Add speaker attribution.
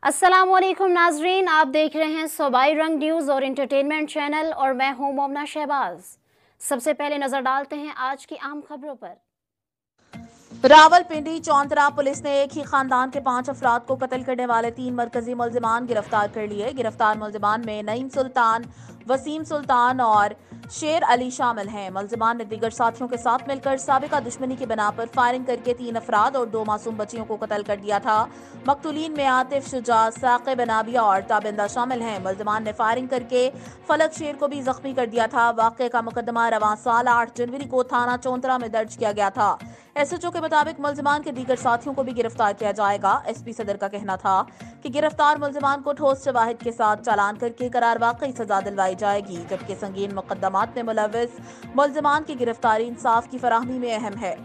Speaker 1: अस्सलाम वालेकुम नाजरीन, आप देख रहे हैं सूबाई रंग न्यूज़ और इंटरटेनमेंट चैनल और मैं हूं मोमना शहबाज। सबसे पहले नजर डालते हैं आज की अहम खबरों पर।
Speaker 2: रावलपिंडी चौंतरा पुलिस ने एक ही खानदान के 5 अफराद को कत्ल करने वाले 3 मरकजी मुल्जिमान गिरफ्तार कर लिए। गिरफ्तार मुल्जिमान में नईम सुल्तान, वसीम सुल्तान और शेर अली शामिल हैं। मुल्जिमान ने दीगर साथियों के साथ मिलकर साबिका दुश्मनी की बिना पर फायरिंग करके 3 अफराद और 2 मासूम बच्चियों को कत्ल कर दिया था। मकतूलीन में आतिफ, शुजा, साक़िब अनाबिया और ताबिंदा शामिल हैं। मुल्जिमान ने फायरिंग करके फलक शेर को भी जख्मी कर दिया था। वाक़े का मुकदमा रवां साल 8 जनवरी को थाना चौंतरा में दर्ज किया गया था। SHO के मुताबिक मुल्जिमान के दीगर साथियों को भी गिरफ्तार किया जाएगा। SP सदर का कहना था कि गिरफ्तार मुल्जिमान को ठोस शवाहिद के साथ चालान करके करार वाकई सजा दिलवाई जाएगी, जबकि संगीन मुकदमात में मुलव्विस मुल्जिमान की गिरफ्तारी इंसाफ की फराहमी में अहम है।